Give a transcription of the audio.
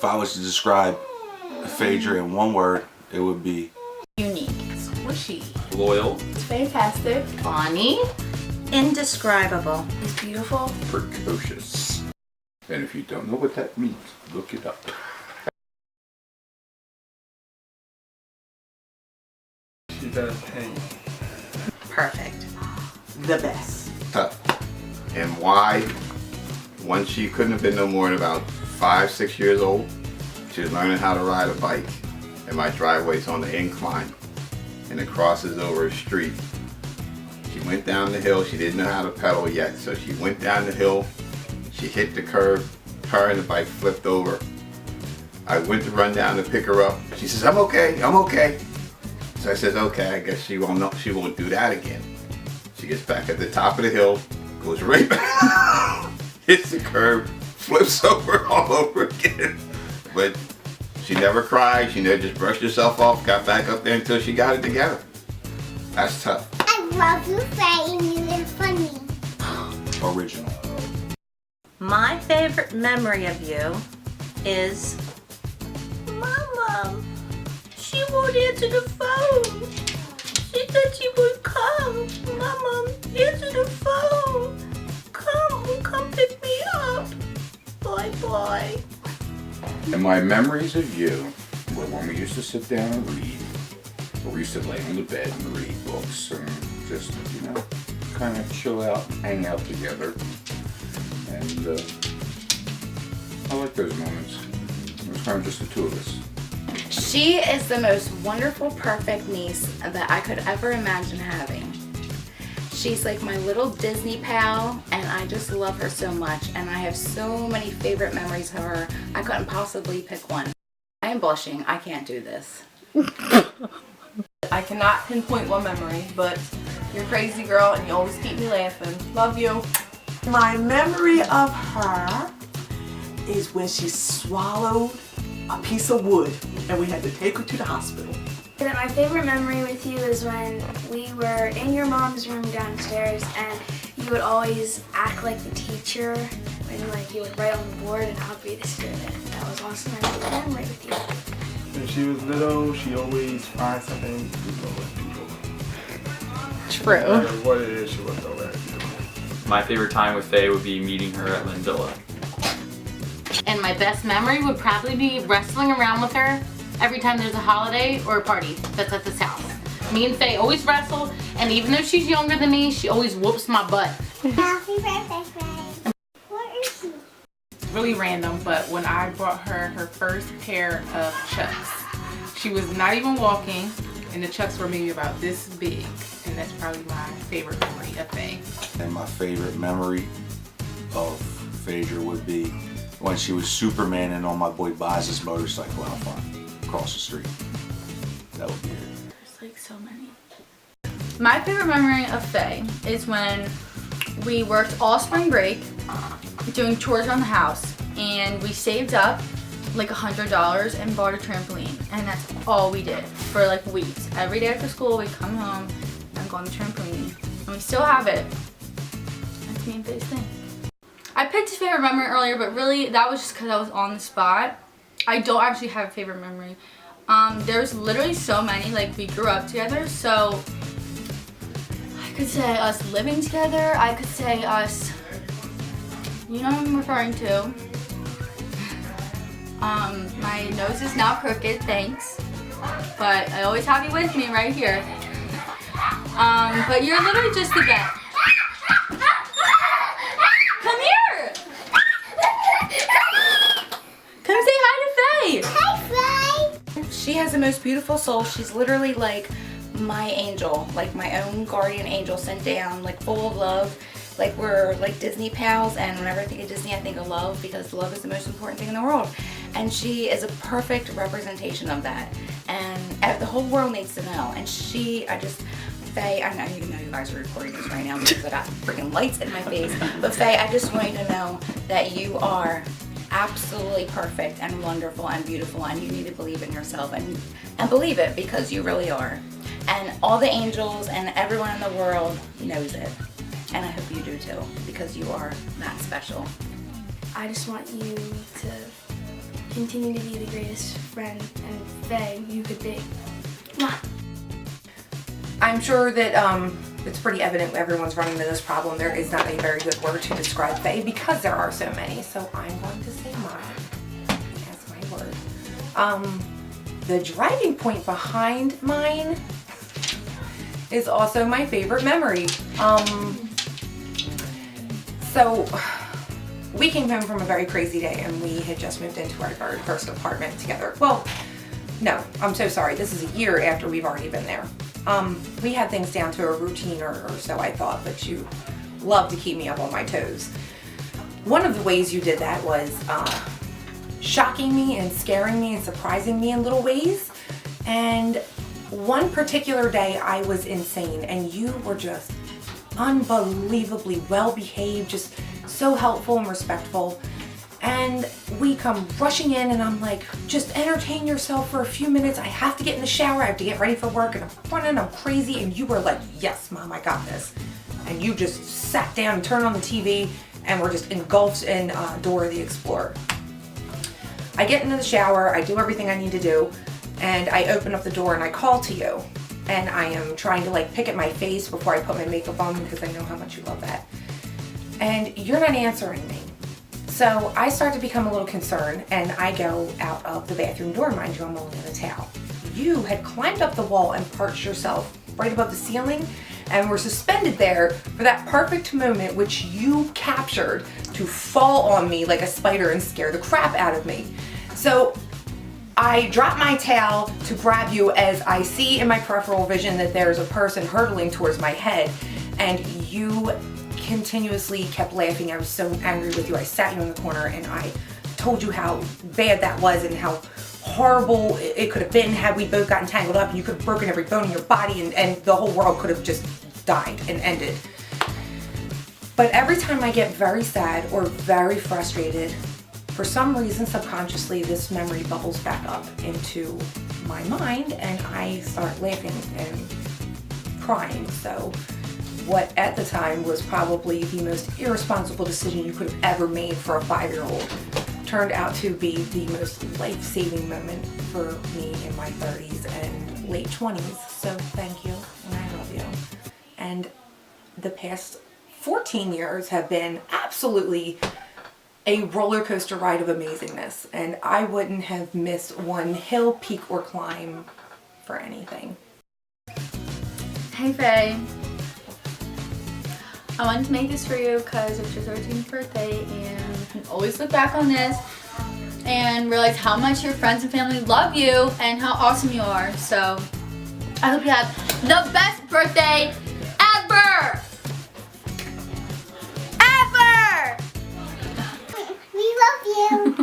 I was to describe Phaedra in one word, it would be unique, squishy, loyal, it's fantastic, funny, indescribable, it's beautiful, precocious. And if you don't know what that means, look it up. She does pain. perfect. The best. Tough. And why? Once she couldn't have been no more than about 5, 6 years old, she was learning how to ride a bike. And my driveway's on the incline. And it crosses over a street. She went down the hill. She didn't know how to pedal yet. So she went down the hill. She hit the curb. Her and the bike flipped over. I went to run down to pick her up. She says, I'm okay, I'm okay. So I says, okay, I guess she won't do that again. She gets back at the top of the hill, goes right back, hits the curb, flips over all over again. But she never cried, she never just brushed herself off, got back up there until she got it together. That's tough. I love you, Phaye, and you are funny. original. My favorite memory of you is Mama. She won't answer the phone. She said she would come. Mama, answer the phone. Come pick me up. Bye bye. And my memories of you were when we used to sit down and read, or we used to lay on the bed and read books and just, you know, kind of chill out and hang out together. And I like those moments. It was kind of just the two of us. She is the most wonderful, perfect niece that I could ever imagine having. She's like my little Disney pal, and I just love her so much, and I have so many favorite memories of her. I couldn't possibly pick one. I am blushing. I can't do this. I cannot pinpoint one memory, but you're a crazy girl and you always keep me laughing. Love you. My memory of her is when she swallowed a piece of wood and we had to take her to the hospital. And my favorite memory with you is when we were in your mom's room downstairs and you would always act like the teacher and like you would write on the board and I'd be the student. That was also my favorite memory with you. When she was little, she always finds something to go with people. True. No matter what it is, she would go with people. My favorite time with Phaye would be meeting her at Lindilla. And my best memory would probably be wrestling around with her every time there's a holiday or a party that's at this house. Me and Phaye always wrestle, and even though she's younger than me, she always whoops my butt. Happy birthday, Phaye. What is she? It's really random, but when I bought her her first pair of Chucks, she was not even walking, and the Chucks were maybe about this big, and that's probably my favorite memory of Phaye. And my favorite memory of Phaedra would be when she was Supermaning on my boy Boz's motorcycle out front, across the street. That would be it. There's like so many. My favorite memory of Phaye is when we worked all spring break doing chores around the house and we saved up like $100 and bought a trampoline, and that's all we did for like weeks. Every day after school we'd come home and go on the trampoline, and we still have it. That's me and Phaye's thing. I picked a favorite memory earlier, but really that was just because I was on the spot. I don't actually have a favorite memory. There's literally so many. Like, we grew up together, so I could say us living together. I could say us, you know what I'm referring to. My nose is now crooked, thanks. But I always have you with me right here. But you're literally just the best. Come here! Come say hi to Phaye! Hi, Phaye! She has the most beautiful soul. She's literally like my angel, like my own guardian angel sent down, like full of love. Like, we're like Disney pals, and whenever I think of Disney I think of love, because love is the most important thing in the world. And she is a perfect representation of that, and the whole world needs to know. And Phaye, I know you guys are recording this right now because I got freaking lights in my face, but Phaye, I just want you to know that you are absolutely perfect and wonderful and beautiful, and you need to believe in yourself and believe it, because you really are. And all the angels and everyone in the world knows it. And I hope you do too, because you are that special. I just want you to continue to be the greatest friend and Phaye you could be. Mwah. I'm sure that it's pretty evident everyone's running into this problem. There is not a very good word to describe Phaye because there are so many. So I'm going to say mine as my word. The driving point behind mine is also my favorite memory. So we came home from a very crazy day and we had just moved into our very first apartment together. Well, no, I'm so sorry. This is a year after we've already been there. We had things down to a routine or so I thought, but you love to keep me up on my toes. One of the ways you did that was shocking me and scaring me and surprising me in little ways. And one particular day I was insane and you were just unbelievably well behaved, just so helpful and respectful. And we come rushing in and I'm like, just entertain yourself for a few minutes. I have to get in the shower, I have to get ready for work, and I'm running, I'm crazy. And you were like, yes, Mom, I got this. And you just sat down and turned on the TV and were just engulfed in Dora the Explorer. I get into the shower, I do everything I need to do, and I open up the door and I call to you. And I am trying to like pick at my face before I put my makeup on because I know how much you love that. And you're not answering me. So I start to become a little concerned and I go out of the bathroom door. Mind you, I'm only in a towel. You had climbed up the wall and perched yourself right above the ceiling and were suspended there for that perfect moment which you captured to fall on me like a spider and scare the crap out of me. So I drop my towel to grab you as I see in my peripheral vision that there's a person hurtling towards my head, and you continuously kept laughing. I was so angry with you. I sat you in the corner and I told you how bad that was and how horrible it could have been had we both gotten tangled up and you could have broken every bone in your body and the whole world could have just died and ended. But every time I get very sad or very frustrated, for some reason subconsciously this memory bubbles back up into my mind and I start laughing and crying. So what at the time was probably the most irresponsible decision you could have ever made for a 5-year-old turned out to be the most life-saving moment for me in my 30s and late 20s. So thank you and I love you. And the past 14 years have been absolutely a roller coaster ride of amazingness, and I wouldn't have missed one hill, peak, or climb for anything. Hey Phaye, I wanted to make this for you because it's your 13th birthday and you can always look back on this and realize how much your friends and family love you and how awesome you are. So I hope you have the best birthday ever! Ever! We love you.